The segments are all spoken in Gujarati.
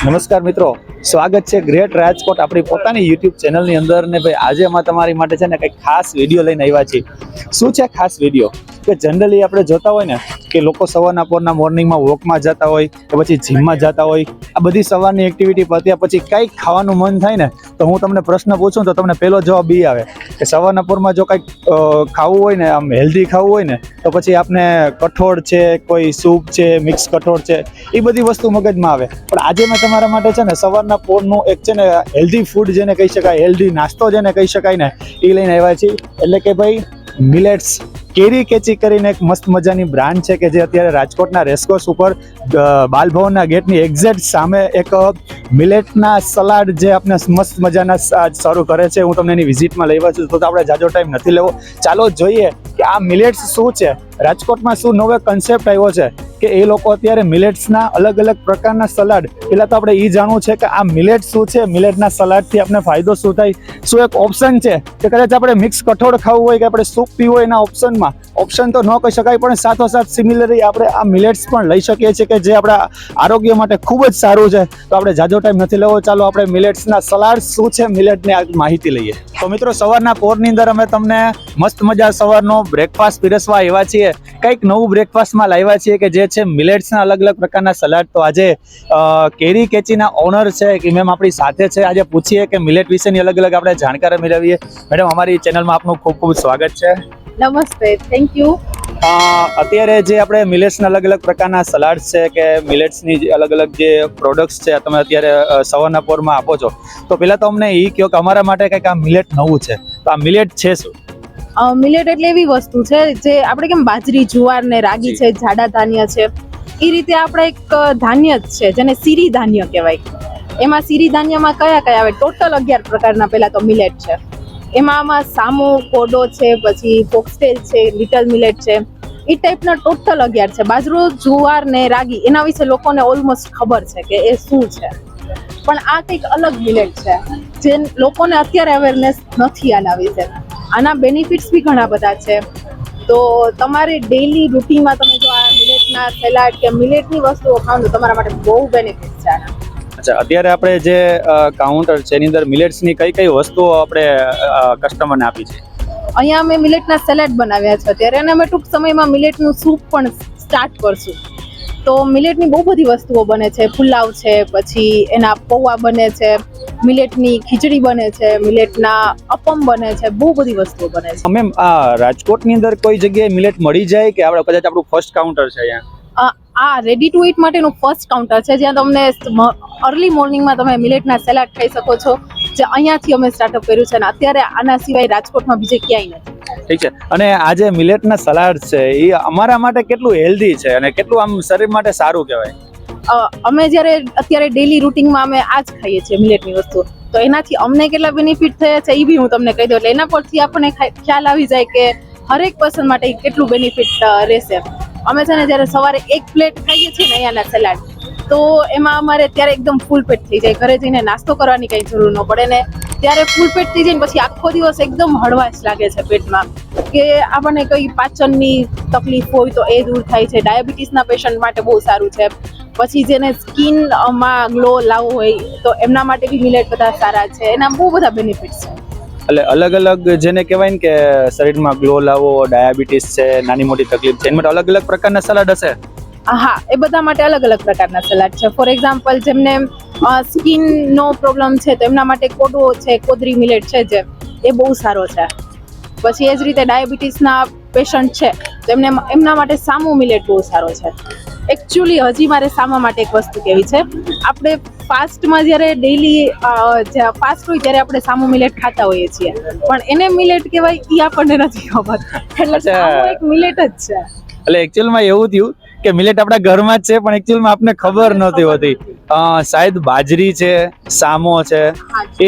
નમસ્કાર મિત્રો, સ્વાગત છે ગ્રેટ રાજકોટ આપણી પોતાની યુટ્યુબ ચેનલની અંદર ને ભાઈ આજે અમે તમારી માટે છે ને કંઈક ખાસ વિડીયો લઈને આવ્યા છીએ. શું છે ખાસ વિડીયો? કે જનરલી આપણે જોતા હોય ને કે લોકો સવારના પોરના મોર્નિંગમાં વોકમાં જતા હોય કે પછી જીમમાં જતા હોય, આ બધી સવારની એક્ટિવિટી પત્યા પછી કંઈક ખાવાનું મન થાય ને તો હું તમને પ્રશ્ન પૂછું તો તમને પહેલો જવાબ બી આવે કે સવારના પોરમાં જો કંઈક ખાવું હોય ને, આમ હેલ્ધી ખાવું હોય ને તો પછી આપણે કઠોળ છે, કોઈ સૂપ છે, મિક્સ કઠોળ છે, એ બધી વસ્તુ મગજમાં આવે. પણ આજે મેં તમારા માટે છે ને સવારના પોરનું એક છે ને હેલ્ધી ફૂડ જેને કહી શકાય, હેલ્ધી નાસ્તો જેને કહી શકાય ને એ લઈને આવ્યા છીએ. એટલે કે ભાઈ મિલેટ્સ કેરી કેચી કરીને એક મસ્ત મજાની બ્રાન્ડ છે કે જે અત્યારે રાજકોટના રેસકોર્સ ઉપર બાલભવનના ગેટની એક્ઝેક્ટ સામે એક મિલેટના સલાડ જે આપણે મસ્ત મજાના શરૂ કરે છે. હું તમને એની વિઝિટમાં લઈ આવ્યો છું, તો આપણે જાજો ટાઈમ નથી લેવો, ચાલો જોઈએ કે આ મિલેટ્સ શું છે, રાજકોટમાં શું નવો કન્સેપ્ટ આવ્યો છે કે એ લોકો અત્યારે મિલેટ્સના અલગ અલગ પ્રકારના સલાડ. પહેલાં તો આપણે એ જાણવું છે કે આ મિલેટ શું છે, મિલેટના સલાડથી આપણે ફાયદો શું થાય, શું એક ઓપ્શન છે કે કદાચ આપણે મિક્સ કઠોળ ખાવું હોય કે આપણે સૂપ પીવું હોય એના ઓપ્શન તો ન કહી શકાય, પણ સાથોસાથ સિમિલરલી આપણે આ મિલેટ્સ પણ લઈ શકીએ છીએ કે જે આપણા આરોગ્ય માટે ખૂબ જ સારું છે. તો આપણે જાજો ટાઈમ નથી લેવો, ચાલો આપણે મિલેટ્સના સલાડ શું છે મિલેટની આ માહિતી લઈએ. તો મિત્રો સવારના પોરની અંદર અમે તમને મસ્ત મજા સવારનો બ્રેકફાસ્ટ પીરસવા આવ્યા છીએ. કંઈક નવું બ્રેકફાસ્ટમાં લાવ્યા છીએ કે જે છે મિલેટ્સના અલગ અલગ પ્રકારના સલાડ. તો આજે કેરી કેચીના ઓનર છે કે મેમ આપણી સાથે છે, આજે પૂછીએ કે મિલેટ વિશેની અલગ અલગ આપણે જાણકારી મેળવીએ. મેડમ અમારી ચેનલમાં આપનું ખૂબ ખૂબ સ્વાગત છે. નમસ્તે, થેન્ક યુ. અત્યારે જે આપણે મિલેટ્સના અલગ અલગ પ્રકારના સલાડ છે કે મિલેટ્સની જે અલગ અલગ જે પ્રોડક્ટ્સ છે તમે અત્યારે સવારના પોરમાં આપો છો, તો પહેલાં તો અમને એ કહો કે અમારા માટે કંઈક આ મિલેટ નવું છે, તો આ મિલેટ છે શું? મિલેટ એટલે એવી વસ્તુ છે જે આપણે કેમ બાજરી, જુવાર ને રાગી છે, જાડા ધાન્ય છે, એ રીતે આપણે એક ધાન્ય જ છે જેને સિરી ધાન્ય કહેવાય. એમાં સિરી ધાન્યમાં કયા કયા આવે? ટોટલ 11 પ્રકારના પહેલા તો મિલેટ છે. એમાં સામો, કોડો છે, પછી ફોક્સટેલ છે, લિટલ મિલેટ છે, એ ટાઈપના ટોટલ 11 છે. બાજરો, જુવાર ને રાગી એના વિશે લોકોને ઓલમોસ્ટ ખબર છે કે એ શું છે, પણ આ કંઈક અલગ મિલેટ છે જે લોકોને અત્યારે અવેરનેસ નથી આના વિશે. આના બેનિફિટ્સ બી ઘણા બધા છે. તો તમારે ડેઈલી રૂટીનમાં તમે જો આ મિલેટના સેલાડ કે મિલેટની વસ્તુઓ ખાવ તો તમારા માટે બહુ બેનિફિટ છે આના. અચ્છા, અત્યારે આપણે જે કાઉન્ટર છે એની અંદર મિલેટ્સની કઈ કઈ વસ્તુઓ આપણે કસ્ટમરને આપી છે? અહીંયા અમે મિલેટના સેલેડ બનાવ્યા છે અત્યારે, અને અમે ટૂંક સમયમાં મિલેટનું સૂપ પણ સ્ટાર્ટ કરશું. તો મિલેટની બહુ બધી વસ્તુઓ બને છે, પુલાવ છે, પછી એના પૌવા બને છે, મિલેટની ખીચડી બને છે, મિલેટના અપમ બને છે, બહુ બધી વસ્તુઓ બને છે. મેમ આ રાજકોટની અંદર કોઈ જગ્યાએ મિલેટ મળી જાય કે આપણે કદાચ આપણું ફર્સ્ટ કાઉન્ટર છે અહીંયા? આ રેડી ટુ ઈટ માટેનું ફર્સ્ટ કાઉન્ટર છે જ્યાં તમને અર્લી મોર્નિંગમાં તમે મિલેટના સેલાડ ખાઈ શકો છો, જે અહીંયાથી અમે સ્ટાર્ટઅપ કર્યું છે. અને અત્યારે આના સિવાય રાજકોટમાં બીજે ક્યાંય નથી. ઠીક છે. અને આ જે મિલેટના સલાડ છે એ અમારા માટે કેટલું હેલ્ધી છે અને કેટલું આમ શરીર માટે સારું કહેવાય? અમે જ્યારે અત્યારે ડેલી રૂટીનમાં અમે આ જ ખાઈએ છીએ મિલેટની વસ્તુ, તો એનાથી અમને કેટલા બેનિફિટ થયા છે એ બી હું તમને કહી દઉં, એટલે એના પરથી આપણને ખ્યાલ આવી જાય કે હરેક પર્સન માટે કેટલું બેનિફિટ રહેશે. અમે છે ને જ્યારે સવારે એક પ્લેટ ખાઈએ છીએ ને અહીંયાના સલાડ, તો એમાં અમારે ત્યારે એકદમ ફૂલ પેટ થઈ જાય, ઘરે જઈને નાસ્તો કરવાની કંઈ જરૂર ન પડે ને ત્યારે ફૂલ પેટ થઈ જાય ને પછી આખો દિવસ એકદમ હળવાશ લાગે છે પેટમાં, કે આપણને કંઈ પાચનની તકલીફ હોય તો એ દૂર થાય છે. ડાયાબિટીસના પેશન્ટ માટે બહુ સારું છે. પછી જેને સ્કિનમાં ગ્લો લાવવો હોય તો એમના માટે બી મિલેટ બધા સારા છે, એના બહુ બધા બેનિફિટ્સ છે. એટલે અલગ અલગ જેને કહેવાય ને કે શરીરમાં ગ્લો લાવો, ડાયાબિટીસ છે, નાની મોટી તકલીફ છે, એના માટે અલગ અલગ પ્રકારના સલાડ હશે? હા, એ બધા માટે અલગ અલગ પ્રકારના સલાડ છે. ફોર એક્ઝામ્પલ જેમને સ્કિનનો પ્રોબ્લેમ છે તો એમના માટે કોડો છે, કોદરી મિલેટ છે જે એ બહુ સારો છે. પછી એ જ રીતે ડાયાબિટીસના પેશન્ટ છે તો એમના માટે સામો મિલેટ બહુ સારો છે. એકચ્યુઅલી હજી મારે સામા માટે એક વસ્તુ કહેવી છે. આપણે ફાસ્ટમાં જ્યારે ડેઈલી ફાસ્ટ હોય ત્યારે આપણે સામો મિલેટ ખાતા હોઈએ છીએ, પણ એને મિલેટ કહેવાય એ આપણને નથી ખબર, એટલે સામો એક મિલેટ જ છે. એટલે એકચ્યુઅલમાં એવું થયું કે મિલેટ આપણા ઘરમાં જ છે પણ એકચ્યુઅલમાં આપને ખબર નહોતી હોતી. શાયદ બાજરી છે, સામો છે,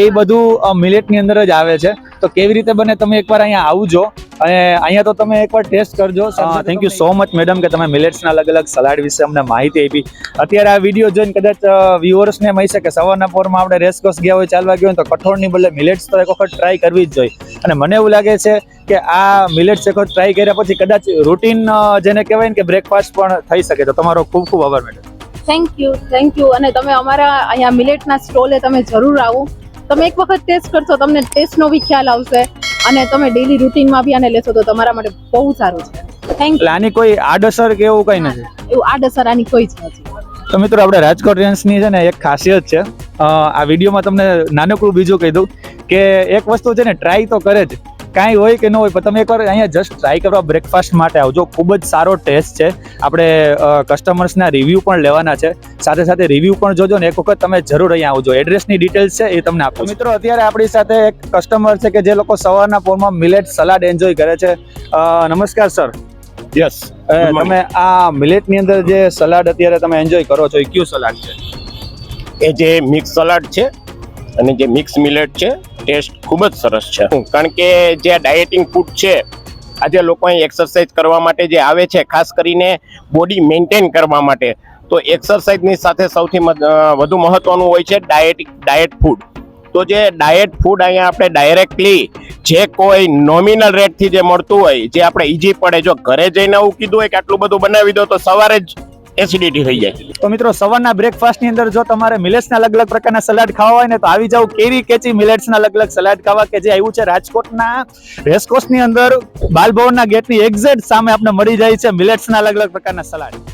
એ બધું મિલેટની અંદર જ આવે છે. તો કેવી રીતે બને તમે એકવાર અહીંયા આવજો અને અહીંયા તો તમે એકવાર ટેસ્ટ કરજો. Thank you so much madam કે તમે મિલેટ્સના અલગ અલગ સલાડ વિશે અમને માહિતી આપી. અત્યારે આ વિડીયો જોઈને કદાચ વ્યુઅર્સને એમ હશે કે સવારના પોરમાં આપણે રેસકોર્સ ગયા હોય, ચાલવા ગયા હોય તો કઠોળની બદલે મિલેટ્સ તો એક વખત ટ્રાય કરવી જ જોઈએ. અને મને એવું લાગે છે કે આ મિલેટ્સ એક વખત ટ્રાય કર્યા પછી કદાચ રૂટીન જેને કહેવાય ને કે બ્રેકફાસ્ટ પણ થઈ શકે. તો તમારો ખૂબ ખૂબ આભાર મેડમ. થેન્ક યુ અને તમે અમારા અહીંયા મિલેટના સ્ટોલે તમે જરૂર આવો. તમે એક વખત ટેસ્ટ કરશો તમને ટેસ્ટનો બી ખ્યાલ આવશે અને તમે ડેલી રૂટીનમાં બી આને લેશો તો તમારા માટે બહુ સારું છે. થેન્ક એટલે આની કોઈ આડઅસર કે એવું કઈ નથી? યુ. એવું આડઅસર આની કોઈ જ નથી. તો મિત્રો આપણે રાજકોટ રેન્જની છે ને એક ખાસિયત છે, આ વિડીયોમાં તમને નાનકડું બીજું કહી દઉં કે એક વસ્તુ છે ને ટ્રાય તો કરે જ, કાંઈ હોય કે ન હોય પણ તમે એકવાર અહીંયા જસ્ટ ટ્રાય કરવા બ્રેકફાસ્ટ માટે આવજો. ખૂબ જ સારો ટેસ્ટ છે. આપણે કસ્ટમર્સના રિવ્યૂ પણ લેવાના છે, સાથે સાથે રિવ્યૂ પણ જોજો ને એક વખત તમે જરૂર અહીંયા આવજો. એડ્રેસની ડિટેલ્સ છે એ તમને આપો. મિત્રો અત્યારે આપણી સાથે એક કસ્ટમર છે કે જે લોકો સવારના પોરમાં મિલેટ સલાડ એન્જોય કરે છે. નમસ્કાર સર. યસ, તમે આ મિલેટની અંદર જે સલાડ અત્યારે તમે એન્જોય કરો છો એ કયું સલાડ છે? એ જે મિક્સ સલાડ છે અને જે મિક્સ મિલેટ છે, ટેસ્ટ ખૂબ જ સરસ છે. કારણ કે જે ડાયેટિંગ ફૂડ છે, આજે લોકો અહીં એક્સરસાઇઝ કરવા માટે જે આવે છે, ખાસ કરીને બોડી મેન્ટેન કરવા માટે, તો એક્સરસાઇઝની સાથે સૌથી વધુ મહત્વનું હોય છે ડાયેટ ફૂડ. તો જે ડાયેટ ફૂડ અહીંયા આપણે ડાયરેક્ટલી જે કોઈ નોમિનલ રેટથી જે મળતું હોય, જે આપણે ઈઝી પડે, જો ઘરે જઈને આવું કીધું હોય કે આટલું બધું બનાવી દો તો સવારે જ એસિડિટી થઈ જાય. તો મિત્રો સવારના બ્રેકફાસ્ટની અંદર જો તમારે મિલેટ્સના અલગ અલગ પ્રકારના સલાડ ખાવા હોય ને તો આવી જાવ કેરી કેચી મિલેટ્સના અલગ અલગ સલાડ ખાવા, કે જે આવ્યું છે રાજકોટના રેસકોર્સની અંદર બાલભવનના ગેટની એક્ઝેક્ટ સામે આપણે મળી જાય છે મિલેટ્સના અલગ અલગ પ્રકારના સલાડ.